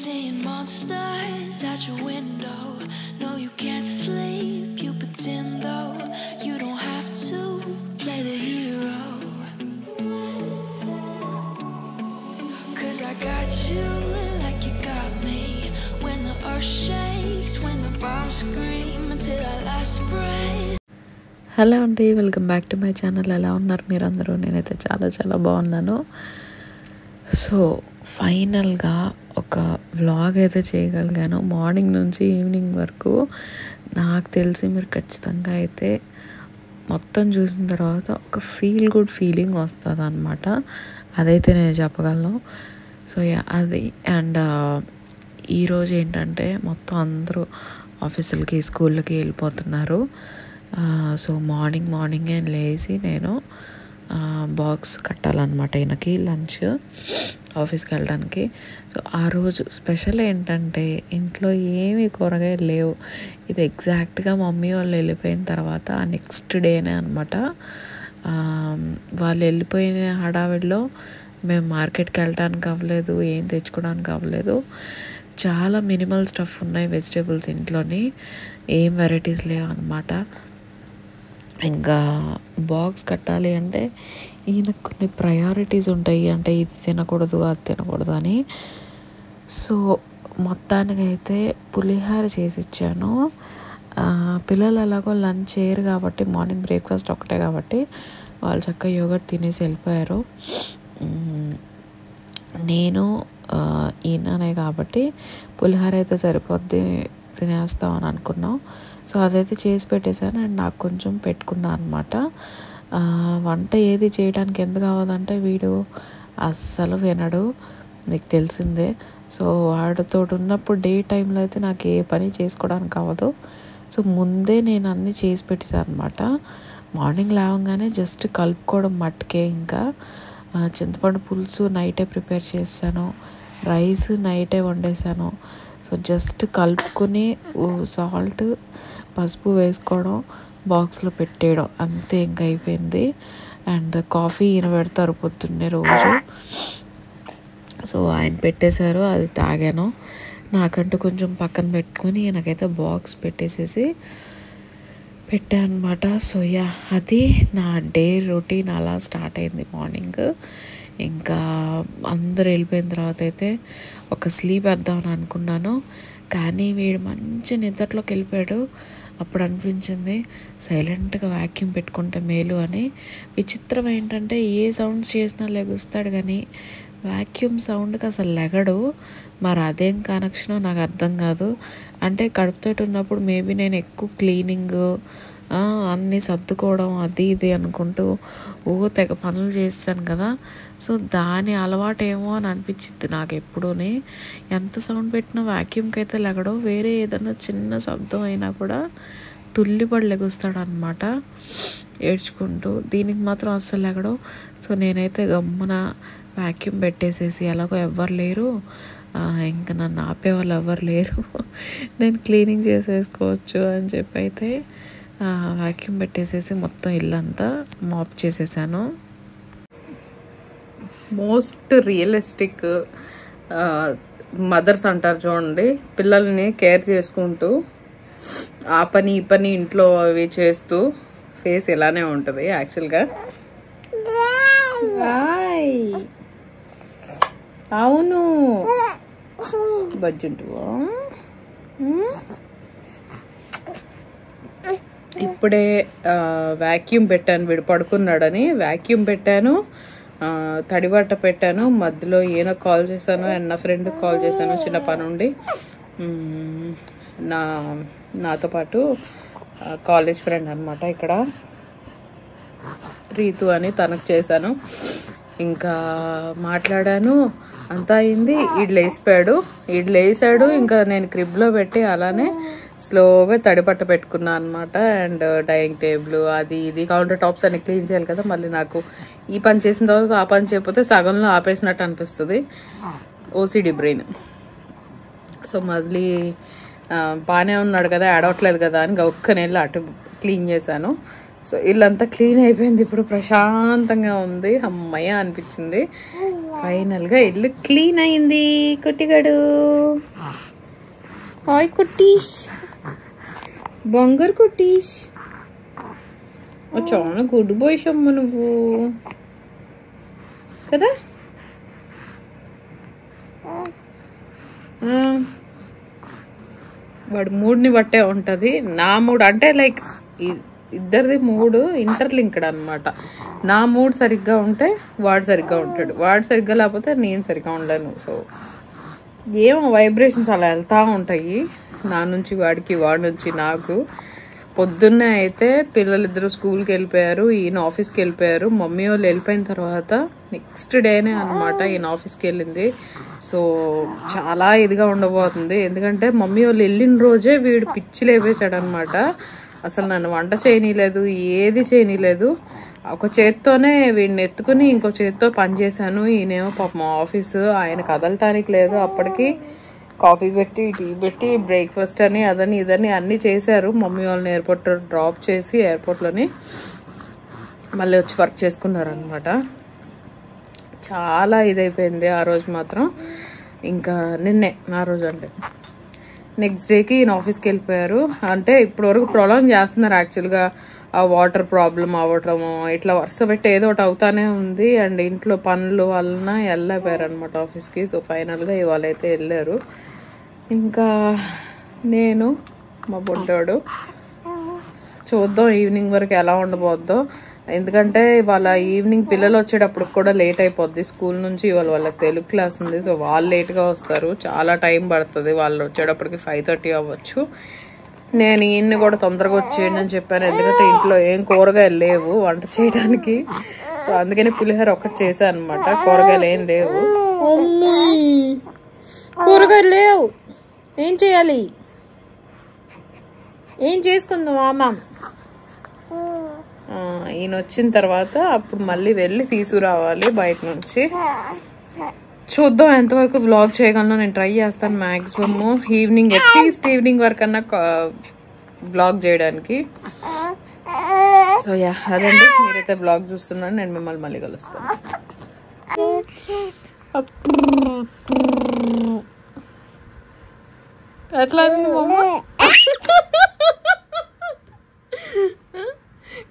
seeing monsters out your window. No, you can't sleep, you pretend though. You don't have to play the hero. 'Cause I got you like you got me. When the earth shakes, when the bombs scream, until our last breath. Hello అండి, welcome back to my channel. ఎలా ఉన్నారు మీరందరూ? నేనైతే చాలా చాలా బాగున్నాను. So ఫైనల్గా ఒక వ్లాగ్ అయితే చేయగలిగాను. మార్నింగ్ నుంచి ఈవినింగ్ వరకు నాకు తెలిసి మీరు ఖచ్చితంగా అయితే మొత్తం చూసిన తర్వాత ఒక ఫీల్ గుడ్ ఫీలింగ్ వస్తుంది అనమాట. అదైతే నేను చెప్పగలను. సో అది అండ్ ఈరోజు ఏంటంటే మొత్తం అందరూ ఆఫీసులకి స్కూళ్ళకి వెళ్ళిపోతున్నారు. సో మార్నింగే లేచి నేను బాక్స్ కట్టాలన్నమాట ఈయనకి లంచ్ ఆఫీస్కి వెళ్ళడానికి. సో ఆ రోజు స్పెషల్ ఏంటంటే ఇంట్లో ఏమీ కూరగాయలు లేవు. ఇది ఎగ్జాక్ట్గా మమ్మీ వాళ్ళు వెళ్ళిపోయిన తర్వాత నెక్స్ట్ డేనే అనమాట. వాళ్ళు వెళ్ళిపోయిన హడావిడిలో మేము మార్కెట్కి వెళ్ళడానికి అవ్వలేదు, ఏం తెచ్చుకోవడానికి అవ్వలేదు. చాలా మినిమల్ స్టఫ్ ఉన్నాయి వెజిటేబుల్స్ ఇంట్లోని, ఏం వెరైటీస్ లేవు అనమాట. ఇంకా బాక్స్ కట్టాలి అంటే ఈయనకు కొన్ని ప్రయారిటీస్ ఉంటాయి, అంటే ఇది తినకూడదు అది తినకూడదు అని. సో మొత్తానికైతే పులిహోర చేసి ఇచ్చాను. పిల్లలు ఎలాగో లంచ్ చేయరు కాబట్టి, మార్నింగ్ బ్రేక్ఫాస్ట్ ఒకటే కాబట్టి వాళ్ళు చక్కగా యోగర్ట్ తినేసి వెళ్ళిపోయారు. నేను ఈయననే కాబట్టి పులిహోర అయితే సరిపోద్ది, తినేస్తామని అనుకున్నాం. సో అదైతే చేసి పెట్టేశాను అండ్ నాకు కొంచెం పెట్టుకున్నాను అనమాట. వంట ఏది చేయడానికి ఎందుకు అవ్వదంటే వీడు అస్సలు వినడు, మీకు తెలిసిందే. సో వాడితో ఉన్నప్పుడు డే టైంలో అయితే నాకు ఏ పని చేసుకోవడానికి అవ్వదు. సో ముందే నేను అన్నీ చేసి పెట్టేశాను అనమాట. మార్నింగ్ లేవగానే జస్ట్ కలుపుకోవడం మట్టుకే. ఇంకా చింతపండు పులుసు నైటే ప్రిపేర్ చేశాను, రైస్ నైటే వండేసాను. సో జస్ట్ కలుపుకొని సాల్ట్ పసుపు వేసుకోవడం, బాక్స్లో పెట్టేయడం, అంతే ఇంకా అయిపోయింది. అండ్ కాఫీ ఈయన పెడతారు పొద్దున్నే రోజు. సో ఆయన పెట్టేశారు, అది తాగాను. నాకంటూ కొంచెం పక్కన పెట్టుకొని ఈయనకైతే బాక్స్ పెట్టేసేసి పెట్టాను అనమాట. సో అది నా డే రొటీన్ అలా స్టార్ట్ అయింది మార్నింగ్. ఇంకా అందరు వెళ్ళిపోయిన తర్వాత అయితే ఒక స్లీప్ వేద్దామని అనుకున్నాను, కానీ వీడు మంచి నిద్రలోకి వెళ్ళిపోయాడు. అప్పుడు అనిపించింది సైలెంట్గా వ్యాక్యూమ్ పెట్టుకుంటే మేలు అని. విచిత్రం ఏంటంటే ఏ సౌండ్స్ చేసినా లెగుస్తాడు, కానీ వ్యాక్యూమ్ సౌండ్కి అసలు లెగడు. మరి అదేం కనెక్షనో నాకు అర్థం కాదు. అంటే కడుపుతో ఉన్నప్పుడు మేబీ నేను ఎక్కువ క్లీనింగ్ అన్నీ సర్దుకోవడం అది ఇది అనుకుంటూ తెగ పనులు చేస్తాను కదా. సో దాని అలవాటేమో అని అనిపించింది నాకు ఎప్పుడూనే. ఎంత సౌండ్ పెట్టినా వ్యాక్యూమ్కి అయితే లెగడం, వేరే ఏదైనా చిన్న శబ్దం అయినా కూడా తుల్లిపడి లెగుస్తాడు అనమాట ఏడ్చుకుంటూ. దీనికి మాత్రం అస్సలు లెగడం. సో నేనైతే గమ్మున వ్యాక్యూమ్ పెట్టేసేసి, ఎలాగో ఎవ్వరు లేరు, ఇంకా నన్ను ఆపేవాళ్ళు ఎవ్వరు లేరు, నేను క్లీనింగ్ చేసేసుకోవచ్చు అని చెప్పి అయితే వ్యాక్యూమ్ పెట్టేసేసి మొత్తం ఇల్లంతా మాప్ చేసేసాను. మోస్ట్ రియలిస్టిక్ మదర్స్ అంటారు చూడండి, పిల్లల్ని కేర్ చేసుకుంటూ ఆ పని ఈ పని ఇంట్లో అవి చేస్తూ ఫేస్ ఇలానే ఉంటుంది యాక్చువల్గా. అవును బజ్జుంటువా? ఇప్పుడే వ్యాక్యూమ్ పెట్టాను, వీడు పడుకున్నాడని వ్యాక్యూమ్ పెట్టాను, తడిబట్ట పెట్టాను. మధ్యలో ఈయన కాల్ చేశాను అండ్ నా ఫ్రెండ్కి కాల్ చేశాను, చిన్న పని ఉండి. నాతో పాటు కాలేజ్ ఫ్రెండ్ అనమాట ఇక్కడ, రీతు అని, తనకు చేశాను. ఇంకా మాట్లాడాను, అంతా అయింది. ఈడు లేసాడు. ఇంకా నేను క్రిబ్లో పెట్టి అలానే స్లోగా తడిపట్ట పెట్టుకున్నా అనమాట. అండ్ డైనింగ్ టేబుల్ అది ఇది కౌంటర్ టాప్స్ అన్ని క్లీన్ చేయాలి కదా. మళ్ళీ నాకు ఈ పని చేసిన తర్వాత ఆ పని చేయకపోతే సగంలో ఆపేసినట్టు అనిపిస్తుంది, ఓసిడి బ్రెయిన్. సో మళ్ళీ బాగానే ఉన్నాడు కదా, ఆడవట్లేదు కదా అని ఒక్క నెల అటు క్లీన్ చేశాను. సో ఇల్లంతా క్లీన్ అయిపోయింది, ఇప్పుడు ప్రశాంతంగా ఉంది, అమ్మయ్య అనిపించింది. ఫైనల్గా ఇల్లు క్లీన్ అయింది. కుట్టిగాడు హాయ్ కుట్టీష్, బంగారు కుట్టీష్. చాలా గుడ్ బాయ్స్ అమ్మ నువ్వు కదా. వాడు మూడ్ని బట్టే ఉంటుంది. నా మూడ్ అంటే లైక్ ఇద్దరిది మూడు ఇంటర్లింక్డ్ అనమాట. నా మూడ్ సరిగ్గా ఉంటే వాడు సరిగ్గా ఉంటాడు, వాడు సరిగ్గా లేకపోతే నేను సరిగ్గా ఉండను. సో ఏమో వైబ్రేషన్స్ అలా వెళ్తూ ఉంటాయి, నా నుంచి వాడికి, వాడి నుంచి నాకు. పొద్దున్నే అయితే పిల్లలిద్దరూ స్కూల్కి వెళ్ళిపోయారు, ఈయన ఆఫీస్కి వెళ్ళిపోయారు. మమ్మీ వాళ్ళు వెళ్ళిపోయిన తర్వాత నెక్స్ట్ డేనే అనమాట ఈయన ఆఫీస్కి వెళ్ళింది. సో చాలా ఇదిగా ఉండబోతుంది, ఎందుకంటే మమ్మీ వాళ్ళు వెళ్ళిన రోజే వీడు పిచ్చి లేపేశాడు అనమాట. అసలు నన్ను వంట చేయనీయలేదు, ఏది చేయనీయలేదు. ఒక చేత్తోనే వీడిని ఎత్తుకుని ఇంకో చేత్తో పని చేశాను. ఈయనేమో పాపం ఆఫీసు, ఆయన కదలటానికి లేదు. అప్పటికి కాఫీ పెట్టి, టీ పెట్టి, బ్రేక్ఫాస్ట్ అని అదని ఇదని అన్నీ చేశారు. మమ్మీ వాళ్ళని ఎయిర్పోర్ట్ డ్రాప్ చేసి ఎయిర్పోర్ట్లోని మళ్ళీ వచ్చి వర్క్ చేసుకున్నారు అనమాట. చాలా ఇదైపోయింది ఆ రోజు మాత్రం. ఇంకా నిన్నే ఆ రోజు అంటే నెక్స్ట్ డేకి ఈయన ఆఫీస్కి వెళ్ళిపోయారు. అంటే ఇప్పటివరకు ప్రొలాంగ్ చేస్తున్నారు యాక్చువల్గా. ఆ వాటర్ ప్రాబ్లం అవ్వటము ఇట్లా వరుస పెట్టి ఏదో ఒకటి అవుతానే ఉంది. అండ్ ఇంట్లో పనులు వలన వెళ్ళిపోయారు అనమాట ఆఫీస్కి. సో ఫైనల్గా ఇవాళ అయితే వెళ్ళారు. ఇంకా నేను మా బొడ్డోడు చూద్దాం ఈవినింగ్ వరకు ఎలా ఉండబోద్దో. ఎందుకంటే ఇవాళ ఈవినింగ్ పిల్లలు వచ్చేటప్పుడు కూడా లేట్ అయిపోద్ది స్కూల్ నుంచి. ఇవాళ వాళ్ళకి తెలుగు క్లాస్ ఉంది. సో వాళ్ళు లేట్గా వస్తారు, చాలా టైం పడుతుంది. వాళ్ళు వచ్చేటప్పటికి 5:30 అవ్వచ్చు. నేను ఈయన్ని కూడా తొందరగా వచ్చేయండి అని చెప్పాను, ఎందుకంటే ఇంట్లో ఏం కూరగాయలు లేవు వంట చేయడానికి. సో అందుకని పులిహోర ఒకటి చేశాను అనమాట. కూరగాయలు ఏం లేవు, కూరగాయలు లేవు. ఏం చేయాలి, ఏం చేసుకుందాం అమ్మ? ఈయన వచ్చిన తర్వాత అప్పుడు మళ్ళీ వెళ్ళి తీసుకురావాలి బయట నుంచి. చూద్దాం ఎంతవరకు వ్లాగ్ చేయగలను, నేను ట్రై చేస్తాను మ్యాక్సిమమ్ ఈవినింగ్, అట్లీస్ట్ ఈవినింగ్ వరకు అన్నా వ్లాగ్ చేయడానికి. సో యా అదండి, మీరైతే వ్లాగ్ చూస్తున్నాను. నేను మిమ్మల్ని మళ్ళీ కలుస్తాను. ఎట్లా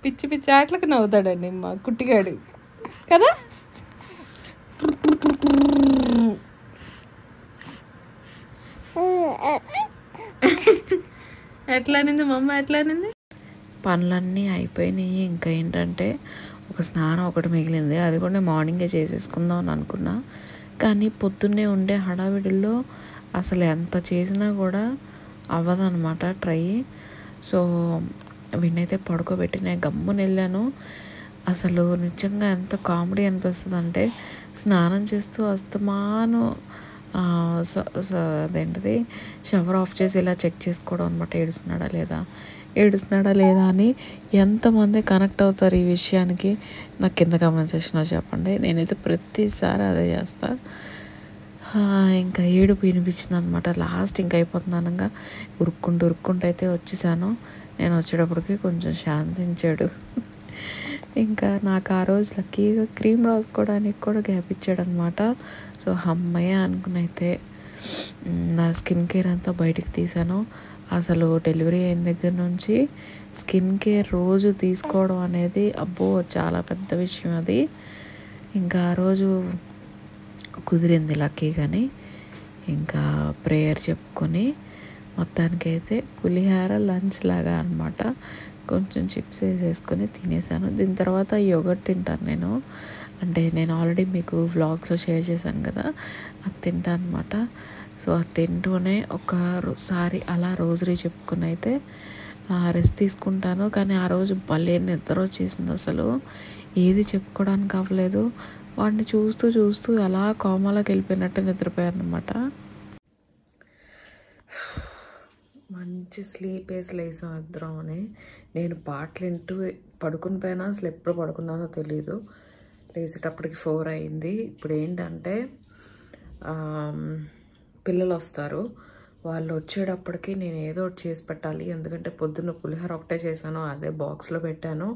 పిచ్చి పిచ్చి ఆటలకు నవ్వుతాడండి మా కుట్టిగాడు కదా. ఎట్లా అనింది మా అమ్మ, ఎట్లా అనింది? పనులన్నీ అయిపోయినాయి. ఇంకా ఏంటంటే ఒక స్నానం ఒకటి మిగిలింది, అది కూడా మార్నింగే చేసేసుకుందాం అని అనుకున్నా. కానీ పొద్దున్నే ఉండే హడావిడిలో అసలు ఎంత చేసినా కూడా అవ్వదన్నమాట ట్రై. సో వీణైతే పడుకోబెట్టి నేను గమ్మున వెళ్ళాను. అసలు నిజంగా ఎంత కామెడీ అనిపిస్తుంది అంటే, స్నానం చేస్తూ అస్తమాను అదేంటిది షవర్ ఆఫ్ చేసి ఇలా చెక్ చేసుకోవడం అనమాట. ఏడుస్తున్నాడా లేదా అని. ఎంతమంది కనెక్ట్ అవుతారు ఈ విషయానికి నాకు కింద కామెంట్ సెక్షన్లో చెప్పండి. నేనైతే ప్రతిసారి అదే చేస్తా. ఇంకా ఏడుపు వినిపించింది అనమాట. లాస్ట్ ఇంకా అయిపోతుంది అనగా ఉరుక్కుంటూ అయితే వచ్చేసాను. నేను వచ్చేటప్పటికి కొంచెం శాంతించాడు. ఇంకా నాకు ఆ రోజు లక్కీగా క్రీమ్ రాసుకోవడానికి కూడా గ్యాప్ ఇచ్చాడు అనమాట. సో అమ్మయ్య అనుకుని అయితే నా స్కిన్ కేర్ అంతా బయటికి తీసాను. అసలు డెలివరీ అయిన దగ్గర నుంచి స్కిన్ కేర్ రోజు తీసుకోవడం అనేది అబ్బో చాలా పెద్ద విషయం అది. ఇంకా ఆ రోజు కుదిరింది లక్కీగాని. ఇంకా ప్రేయర్ చెప్పుకొని మొత్తానికైతే పులిహోర లంచ్ లాగా అనమాట. కొంచెం చిప్స్ వేసేసుకొని తినేసాను. దీని తర్వాత యోగర్ట్ తింటాను నేను. అంటే నేను ఆల్రెడీ మీకు వ్లాగ్స్లో షేర్ చేశాను కదా, అది తింటాను అనమాట. సో అది తింటూనే ఒకసారి అలా రోజరీ చెప్పుకుని అయితే రెస్ట్ తీసుకుంటాను. కానీ ఆ రోజు భలే నిద్ర వచ్చేసింది, అసలు ఏది చెప్పుకోవడానికి అవ్వలేదు. వాడిని చూస్తూ అలా కోమాలోకి వెళ్ళిపోయినట్టు నిద్రపోయాను అనమాట. మంచి స్లీప్ వేసి లేసాం ఇద్దరం అని. నేను పాటలు వింటూ పడుకుని పోయినా, అసలు ఎప్పుడు పడుకున్నానో తెలీదు. లేచేటప్పటికి 4 అయింది. ఇప్పుడు ఏంటంటే పిల్లలు వస్తారు, వాళ్ళు వచ్చేటప్పటికి నేను ఏదో ఒకటి చేసి పెట్టాలి. ఎందుకంటే పొద్దున్న పులిహోర ఒకటే చేశాను, అదే బాక్స్లో పెట్టాను,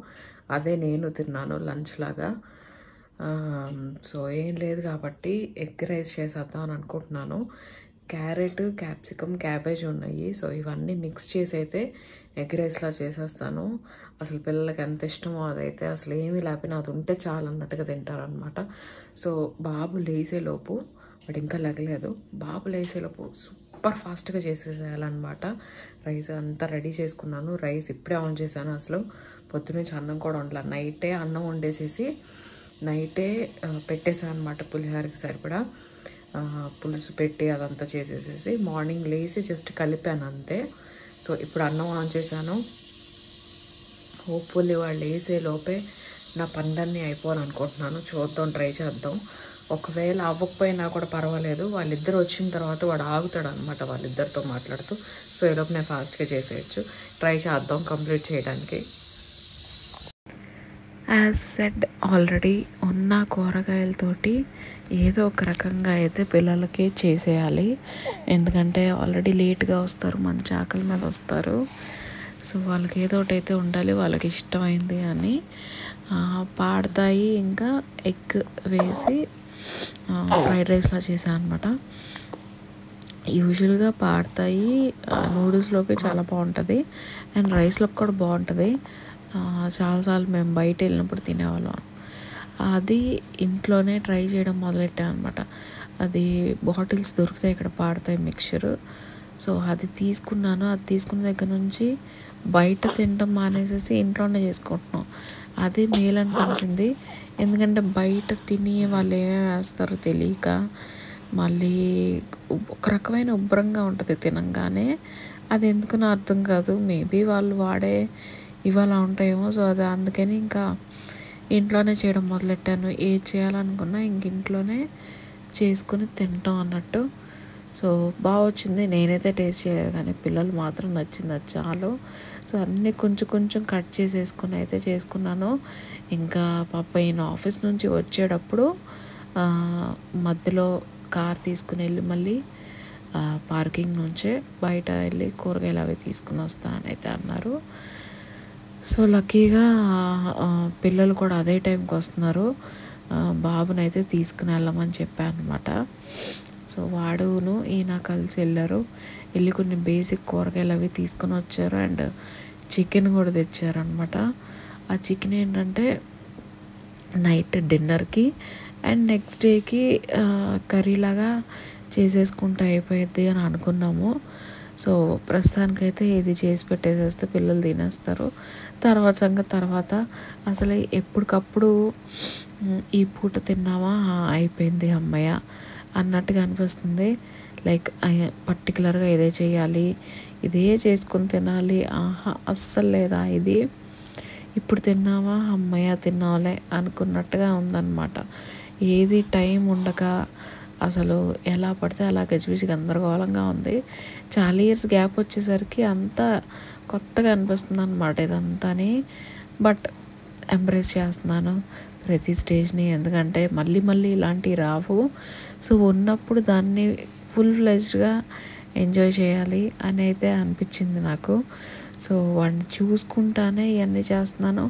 అదే నేను తిన్నాను లంచ్ లాగా. సో ఏం లేదు కాబట్టి ఎగ్ రైస్ చేసేద్దాం అని అనుకుంటున్నాను. క్యారెట్, క్యాప్సికమ్, క్యాబేజ్ ఉన్నాయి. సో ఇవన్నీ మిక్స్ చేసి అయితే ఎగ్ రైస్లా చేసేస్తాను. అసలు పిల్లలకి ఎంత ఇష్టమో అదైతే, అసలు ఏమీ లేకపోయినా అది ఉంటే చాలు అన్నట్టుగా తింటారనమాట. సో బాబు లేసేలోపు, వాడు ఇంకా లెగలేదు, బాబు లేసేలోపు సూపర్ ఫాస్ట్గా చేసేయాలన్నమాట. రైస్ అంతా రెడీ చేసుకున్నాను. రైస్ ఇప్పుడే ఆన్ చేశాను. అసలు పొద్దునుంచి అన్నం కూడా వండలా. నైటే అన్నం వండేసేసి నైటే పెట్టేసాను అనమాట. పులిహోరకి సరిపడా పులుసు పెట్టి అదంతా చేసేసేసి మార్నింగ్ లేసి జస్ట్ కలిపాను అంతే. సో ఇప్పుడు అన్నం ఆన్ చేశాను. హోప్ఫుల్లీ వాళ్ళు వేసే లోపే నా పనులన్నీ అయిపోవాలనుకుంటున్నాను. చూద్దాం, ట్రై చేద్దాం. ఒకవేళ అవ్వకపోయినా కూడా పర్వాలేదు, వాళ్ళిద్దరు వచ్చిన తర్వాత వాడు ఆగుతాడు అనమాట, వాళ్ళిద్దరితో మాట్లాడుతూ. సో ఈలోపు నేను ఫాస్ట్గా చేసేయచ్చు. ట్రై చేద్దాం కంప్లీట్ చేయడానికి. యాజ్ సెడ్ ఆల్రెడీ ఉన్న కూరగాయలతోటి ఏదో ఒక రకంగా అయితే పిల్లలకి చేసేయాలి. ఎందుకంటే ఆల్రెడీ లేట్గా వస్తారు, మంచి ఆకలి మీద వస్తారు. సో వాళ్ళకి ఏదో ఒకటి అయితే ఉండాలి, వాళ్ళకి ఇష్టమైంది అని. పాడతాయి, ఇంకా ఎగ్ వేసి ఫ్రైడ్ రైస్లా చేశాను అనమాట. యూజువల్గా పాడతాయి నూడిల్స్లోకి చాలా బాగుంటుంది, అండ్ రైస్లోకి కూడా బాగుంటుంది. చాలాసార్లు మేము బయట వెళ్ళినప్పుడు తినేవాళ్ళం. అది ఇంట్లోనే ట్రై చేయడం మొదలెట్టాను అనమాట. అది బాటిల్స్ దొరుకుతాయి ఇక్కడ, పాడతాయి మిక్చరు. సో అది తీసుకున్నాను. అది తీసుకున్న దగ్గర నుంచి బయట తినడం మానేసేసి ఇంట్లోనే చేసుకుంటున్నాం. అది మేలు అనిపించింది. ఎందుకంటే బయట తిని వాళ్ళు ఏమేమి వేస్తారో తెలియక మళ్ళీ ఒక రకమైన ఉబ్బరంగా ఉంటుంది తినంగానే. అది ఎందుకనో అర్థం కాదు, మేబీ వాళ్ళు వాడే ఇవాళ ఉంటాయేమో. సో అది అందుకని ఇంకా ఇంట్లోనే చేయడం మొదలెట్టాను. ఏది చేయాలనుకున్నా ఇంక ఇంట్లోనే చేసుకుని తింటాం అన్నట్టు. సో బాగా వచ్చింది. నేనైతే టేస్ట్ చేయలేదు, కానీ పిల్లలు మాత్రం నచ్చింది, అది చాలు. సో అన్నీ కొంచెం కొంచెం కట్ చేసేసుకుని అయితే చేసుకున్నాను. ఇంకా పాప ఈయన ఆఫీస్ నుంచి వచ్చేటప్పుడు మధ్యలో కార్ తీసుకుని వెళ్ళి మళ్ళీ పార్కింగ్ నుంచే బయట వెళ్ళి కూరగాయలు అవి తీసుకుని వస్తానని అయితే అన్నారు. సో లక్కీగా పిల్లలు కూడా అదే టైంకి వస్తున్నారు. బాబునైతే తీసుకుని వెళ్ళమని చెప్పాను అనమాట. సో వాడును ఈయన కలిసి వెళ్ళారు. వెళ్ళి కొన్ని బేసిక్ కూరగాయలు అవి తీసుకొని వచ్చారు, అండ్ చికెన్ కూడా తెచ్చారనమాట. ఆ చికెన్ ఏంటంటే నైట్ డిన్నర్కి అండ్ నెక్స్ట్ డేకి కర్రీలాగా చేసేసుకుంటే అయిపోయింది అని అనుకున్నాము. సో ప్రస్తుతానికైతే ఇది చేసి పెట్టేసేస్తే పిల్లలు తినేస్తారు. తర్వాత సంగతి తర్వాత. అసలు ఎప్పటికప్పుడు ఈ పూట తిన్నామా అయిపోయింది అమ్మయ్య అన్నట్టుగా అనిపిస్తుంది. లైక్ పర్టికులర్గా ఇదే చేయాలి, ఇదే చేసుకుని తినాలి, అస్సలు లేదా ఇది ఇప్పుడు తిన్నావా అమ్మయ్య తిన్నావులే అనుకున్నట్టుగా ఉందన్నమాట. ఏది టైం ఉండక అసలు ఎలా పడితే అలా గజిబిజి గందరగోళంగా ఉంది. చాలా ఇయర్స్ గ్యాప్ వచ్చేసరికి అంతా కొత్తగా అనిపిస్తుంది అన్నమాట ఇదంతాని. బట్ ఎంబ్రేస్ చేస్తున్నాను ప్రతి స్టేజ్ని, ఎందుకంటే మళ్ళీ మళ్ళీ ఇలాంటివి రావు. సో ఉన్నప్పుడు దాన్ని ఫుల్ ఫ్లెజ్డ్గా ఎంజాయ్ చేయాలి అని అయితే అనిపించింది నాకు. సో వాడిని చూసుకుంటానే ఇవన్నీ చేస్తున్నాను.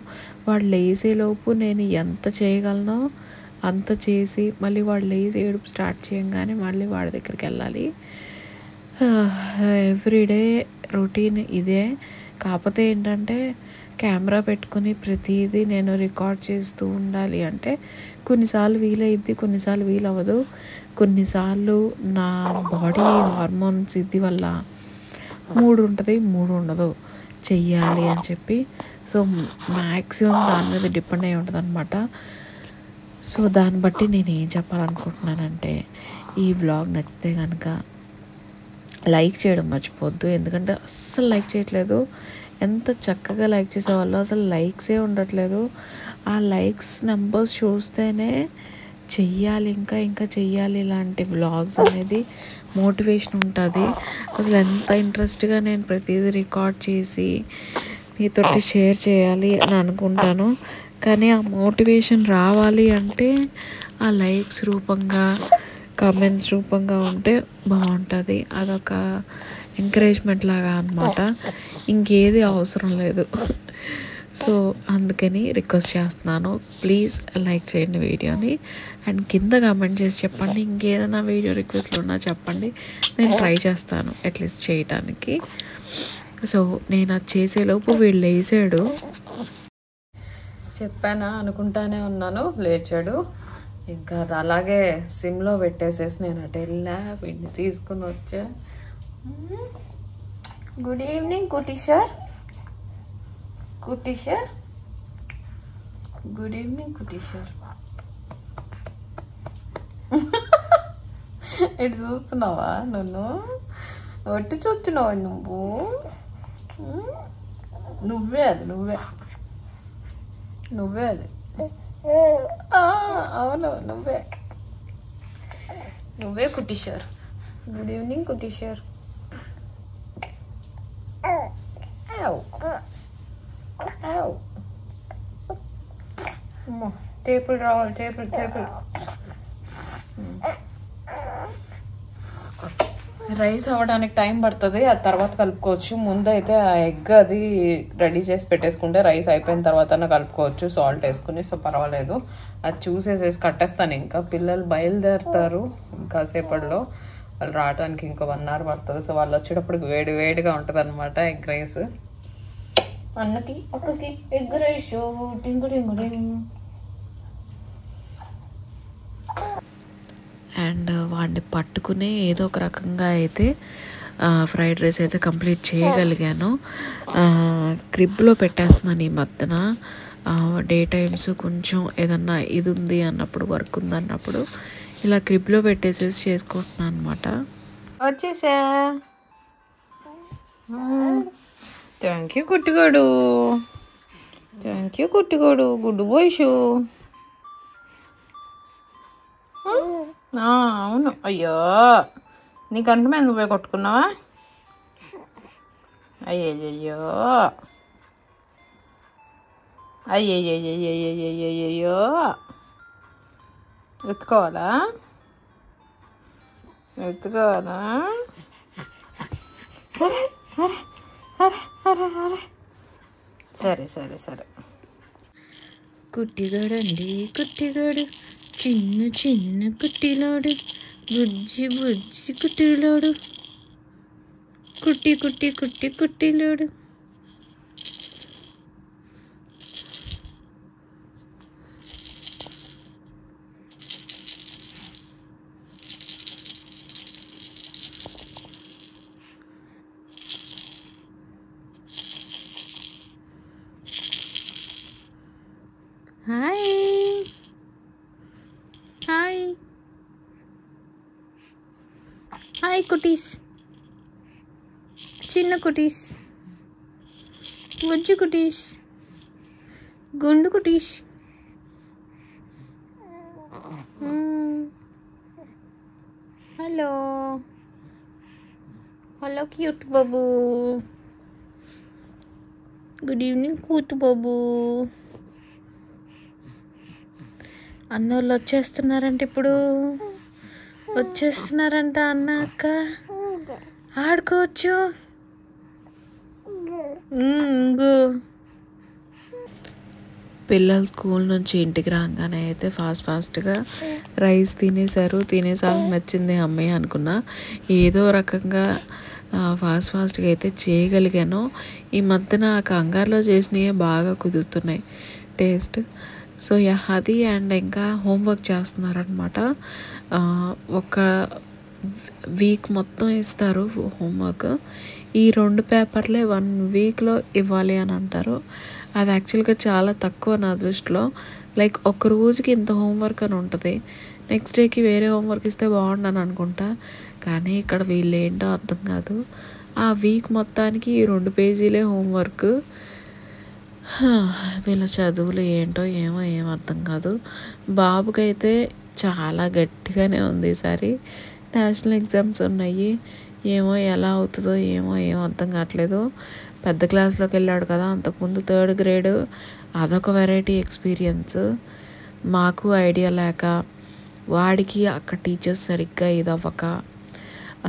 వాడు లేసేలోపు నేను ఎంత చేయగలనో అంత చేసి మళ్ళీ వాడు లేచి ఏడుపు స్టార్ట్ చేయగానే మళ్ళీ వాడి దగ్గరికి వెళ్ళాలి. ఎవ్రీడే రొటీన్ ఇదే. కాకపోతే ఏంటంటే కెమెరా పెట్టుకుని ప్రతిదీ నేను రికార్డ్ చేస్తూ ఉండాలి అంటే కొన్నిసార్లు వీలైద్ది, కొన్నిసార్లు వీలవ్వదు. కొన్నిసార్లు నా బాడీ హార్మోన్స్ ఇది వల్ల మూడు ఉంటుంది, మూడు ఉండదు చెయ్యాలి అని చెప్పి. సో మ్యాక్సిమం దాని మీద డిపెండ్ అయి ఉంటుంది అనమాట. సో దాన్ని బట్టి నేను ఏం చెప్పాలనుకుంటున్నానంటే, ఈ వ్లాగ్ నచ్చితే కనుక లైక్ చేయడం మర్చిపోవద్దు. ఎందుకంటే అస్సలు లైక్ చేయట్లేదు. ఎంత చక్కగా లైక్ చేసేవాళ్ళు అసలు లైక్సే ఉండట్లేదు. ఆ లైక్స్ నెంబర్స్ చూస్తేనే చెయ్యాలి, ఇంకా ఇంకా చెయ్యాలి ఇలాంటి వ్లాగ్స్ అనేది మోటివేషన్ ఉంటుంది. అసలు ఎంత ఇంట్రెస్ట్గా నేను ప్రతిదీ రికార్డ్ చేసి మీతోటి షేర్ చేయాలి అని అనుకుంటాను. కానీ ఆ మోటివేషన్ రావాలి అంటే ఆ లైక్స్ రూపంగా, కామెంట్స్ రూపంగా ఉంటే బాగుంటుంది. అదొక ఎంకరేజ్మెంట్ లాగా అనమాట, ఇంకేది అవసరం లేదు. సో అందుకని రిక్వెస్ట్ చేస్తున్నాను, ప్లీజ్ లైక్ చేయండి వీడియోని అండ్ కింద కామెంట్ చేసి చెప్పండి, ఇంకేదైనా వీడియో రిక్వెస్ట్లు ఉన్నా చెప్పండి, నేను ట్రై చేస్తాను అట్లీస్ట్ చేయడానికి. సో నేను అది చేసేలోపు వీళ్ళు లేచాడు. చెప్పానా అనుకుంటానే ఉన్నాను, లేచాడు. ఇంకా అది అలాగే సిమ్లో పెట్టేసేసి నేను అటు వెళ్ళా, వీడిని తీసుకుని వచ్చా. గుడ్ ఈవినింగ్ కుటీషర్, కుటీషర్, గుడ్ ఈవినింగ్ కుటీషర్. ఇటు చూస్తున్నావా నన్ను? ఒట్టి చూస్తున్నావా నువ్వు? నువ్వే అది, నువ్వే నువ్వే అది. అవును నువ్వే, నువ్వే కుటీషర్. Good evening కుటీషర్. టేపులు రావాలి, టేపులు టేపులు. రైస్ అవ్వడానికి టైం పడుతుంది, అది తర్వాత కలుపుకోవచ్చు. ముందైతే ఆ ఎగ్ అది రెడీ చేసి పెట్టేసుకుంటే రైస్ అయిపోయిన తర్వాత కలుపుకోవచ్చు సాల్ట్ వేసుకుని. సో పర్వాలేదు, అది చూసేసేసి కట్టేస్తాను. ఇంకా పిల్లలు బయలుదేరుతారు ఇంకాసేపట్లో, వాళ్ళు రావడానికి ఇంకో 1 hour పడుతుంది. సో వాళ్ళు వచ్చేటప్పుడు వేడి వేడిగా ఉంటుంది అనమాట ఎగ్ రైస్. అన్నకి ఒక్కకి ఎగ్ రైస్ టింగు టింగు టింగ్. అండ్ వాడిని పట్టుకునే ఏదో ఒక రకంగా అయితే ఫ్రైడ్ రైస్ అయితే కంప్లీట్ చేయగలిగాను. క్రిబ్లో పెట్టేస్తున్నాను ఈ మధ్యన. డే టైమ్స్ కొంచెం ఏదన్నా ఇది ఉంది అన్నప్పుడు, వర్క్ ఉంది అన్నప్పుడు ఇలా క్రిబ్లో పెట్టేసేసి చేసుకుంటున్నాను అనమాట. వచ్చేసా. థ్యాంక్ యూ కుట్టిగాడు, థ్యాంక్ యూ కుట్టిగాడు. గుడ్ బాయ్ షూ. అవును. అయ్యో నీ కంట మీద నువ్వే కొట్టుకున్నావా? అయ్యయ్యో అయ్యయ్యయ్యయ్యయ్యయ్యో. ఎత్తుకోవాలా ఎత్తుకోవాలా? సరే సరే సరే. కుట్టిగాడండి కుట్టిగాడు, చిన్న చిన్న కుట్టిలోడు, బుజ్జి బుజ్జి కుట్టిలోడు, కుట్టి కుట్టి కుట్టి కుట్టిలోడు. హాయ్ హాయ్ హాయ్ కుటీస్, చిన్న కుటీస్, బుజ్జి కుటీస్, గుండు కుటీస్. హలో హలో క్యూట్ బాబు. గుడ్ ఈవినింగ్ కూతు బాబు. అన్నోళ్ళు వచ్చేస్తున్నారంట, ఇప్పుడు వచ్చేస్తున్నారంట. అన్న అక్క ఆడుకోవచ్చు. పిల్లలు స్కూల్ నుంచి ఇంటికి రాగానే అయితే ఫాస్ట్గా రైస్ తినేసారు. తినేసారికి నచ్చింది అమ్మయ్య అనుకున్నా. ఏదో రకంగా ఫాస్ట్గా అయితే చేయగలిగాను. ఈ మధ్యన కంగారులో చేసినవి బాగా కుదురుతున్నాయి టేస్ట్. సో అది అండ్ ఇంకా హోంవర్క్ చేస్తున్నారనమాట. ఒక వీక్ మొత్తం ఇస్తారు హోంవర్క్. ఈ 2 పేపర్లే 1 వీక్లో ఇవ్వాలి అని అంటారు. అది యాక్చువల్గా చాలా తక్కువ నా దృష్టిలో. లైక్ ఒక రోజుకి ఇంత హోంవర్క్ అని ఉంటుంది, నెక్స్ట్ డేకి వేరే హోంవర్క్ ఇస్తే బాగుండని అనుకుంటా. కానీ ఇక్కడ వీళ్ళు ఏంటో అర్థం కాదు, ఆ వీక్ మొత్తానికి ఈ 2 పేజీలే హోంవర్క్. వీళ్ళ చదువులు ఏంటో ఏమో ఏం అర్థం కాదు. బాబుకైతే చాలా గట్టిగానే ఉంది. ఈసారి నేషనల్ ఎగ్జామ్స్ ఉన్నాయి, ఏమో ఎలా అవుతుందో ఏమో ఏం అర్థం కావట్లేదు. పెద్ద క్లాస్లోకి వెళ్ళాడు కదా, అంతకుముందు 3rd grade, అదొక వెరైటీ ఎక్స్పీరియన్స్. మాకు ఐడియా లేక, వాడికి అక్కడ టీచర్స్ సరిగ్గా ఇది అవ్వక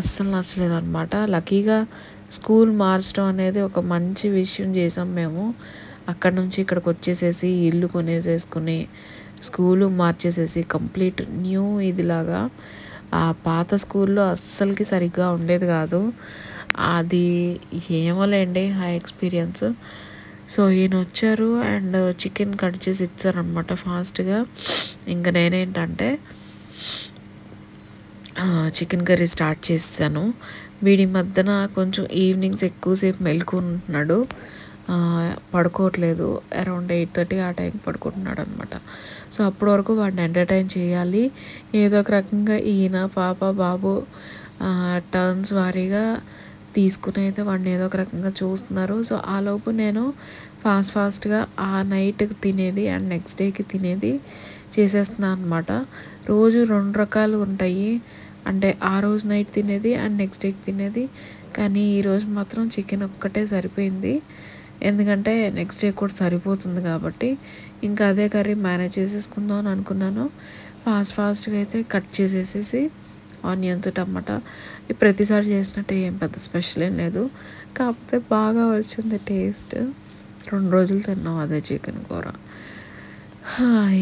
అస్సలు నచ్చలేదు అనమాట. లక్కీగా స్కూల్ మార్చడం అనేది ఒక మంచి విషయం చేసాం మేము. అక్కడ నుంచి ఇక్కడికి వచ్చేసేసి ఇల్లు కొనేసేసుకుని స్కూలు మార్చేసేసి కంప్లీట్ న్యూ ఇదిలాగా. ఆ పాత స్కూల్లో అస్సలకి సరిగ్గా ఉండేది కాదు. అది ఏమోలేండి ఆ ఎక్స్పీరియన్స్. సో ఈయన వచ్చారు అండ్ చికెన్ కట్ చేసి ఇచ్చారనమాట ఫాస్ట్గా. ఇంకా నేనేంటంటే చికెన్ కర్రీ స్టార్ట్ చేసాను. వీడి మధ్యన కొంచెం ఈవినింగ్స్ ఎక్కువసేపు మెలుకుంటున్నాడు, పడుకోవట్లేదు. అరౌండ్ 8:30 ఆ టైంకి పడుకుంటున్నాడు అనమాట. సో అప్పటి వరకు వాడిని ఎంటర్టైన్ చేయాలి. ఏదో ఒక రకంగా ఈయన పాప బాబు టర్న్స్ వారీగా తీసుకుని అయితే వాడిని ఏదో ఒక రకంగా చూస్తున్నారు. సో ఆలోపు నేను ఫాస్ట్గా ఆ నైట్కి తినేది అండ్ నెక్స్ట్ డేకి తినేది చేసేస్తున్నాను అనమాట. రోజు 2 రకాలు ఉంటాయి, అంటే ఆ రోజు నైట్ తినేది అండ్ నెక్స్ట్ డేకి తినేది. కానీ ఈరోజు మాత్రం చికెన్ ఒక్కటే సరిపోయింది, ఎందుకంటే నెక్స్ట్ డే కూడా సరిపోతుంది కాబట్టి. ఇంకా అదే కర్రీ మేనేజ్ చేసేసుకుందాం అని అనుకున్నాను. ఫాస్ట్గా అయితే కట్ చేసేసేసి ఆనియన్స్ టమాటా ప్రతిసారి చేసినట్టు ఏం పెద్ద స్పెషల్ ఏం లేదు, కాకపోతే బాగా వచ్చింది టేస్ట్. 2 రోజులు తిన్నాం అదే చికెన్ కూర.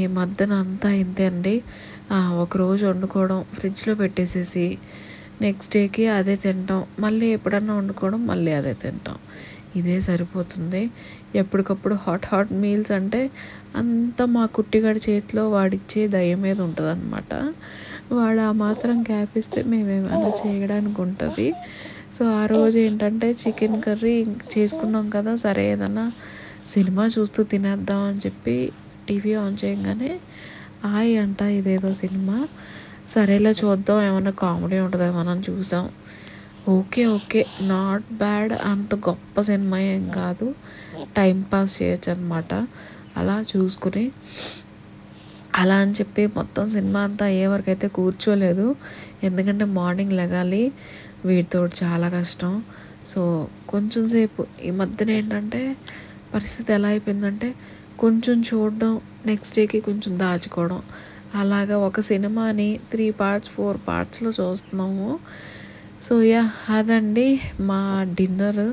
ఈ మధ్యన అంతా ఇంతే అండి. ఒకరోజు వండుకోవడం, ఫ్రిడ్జ్లో పెట్టేసేసి నెక్స్ట్ డేకి అదే తింటాం, మళ్ళీ ఎప్పుడన్నా వండుకోవడం, మళ్ళీ అదే తింటాం. ఇదే సరిపోతుంది. ఎప్పటికప్పుడు హాట్ మీల్స్ అంటే అంతా మా కుట్టిగాడి చేతిలో వాడిచ్చే దయ్యం మీద ఉంటుంది అనమాట. వాడు ఆ మాత్రం గ్యాప్ ఇస్తే మేమేమైనా చేయడానికి ఉంటుంది. సో ఆ రోజు ఏంటంటే చికెన్ కర్రీ చేసుకున్నాం కదా, సరే ఏదన్నా సినిమా చూస్తూ తినేద్దాం అని చెప్పి టీవీ ఆన్ చేయగానే అంట ఇదేదో సినిమా, సరేలా చూద్దాం ఏమన్నా కామెడీ ఉంటుందేమో అని చూసాం. ఓకే నాట్ బ్యాడ్, అంత గొప్ప సినిమా ఏం కాదు, టైం పాస్ చేయొచ్చు అనమాట. అలా చూసుకుని అలా అని చెప్పి మొత్తం సినిమా అంతా అయ్యే వరకు అయితే కూర్చోలేదు, ఎందుకంటే మార్నింగ్ లెగాలి, వీటితో చాలా కష్టం. సో కొంచెం సేపు ఈ మధ్యన ఏంటంటే పరిస్థితి ఎలా అయిపోయిందంటే కొంచెం చూడడం, నెక్స్ట్ డేకి కొంచెం దాచుకోవడం, అలాగా ఒక సినిమాని 3 parts 4 partsలో చూస్తున్నాము. సో అదండి మా డిన్నర్.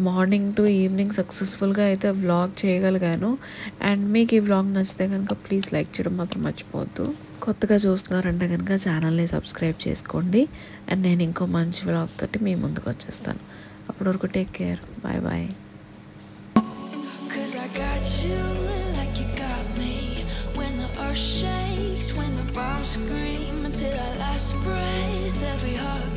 మార్నింగ్ టు ఈవినింగ్ సక్సెస్ఫుల్గా అయితే వ్లాగ్ చేయగలిగాను. అండ్ మీకు ఈ వ్లాగ్ నచ్చితే కనుక ప్లీజ్ లైక్ చేయడం మాత్రం మర్చిపోవద్దు. కొత్తగా చూస్తున్నారంటే కనుక ఛానల్ని సబ్స్క్రైబ్ చేసుకోండి. అండ్ నేను ఇంకో మంచి వ్లాగ్ తోటి మీ ముందుకు వచ్చేస్తాను. అప్పటి వరకు take care, bye. I got you like you got me. When the earth shakes, when the bombs scream, until our last breath, every heart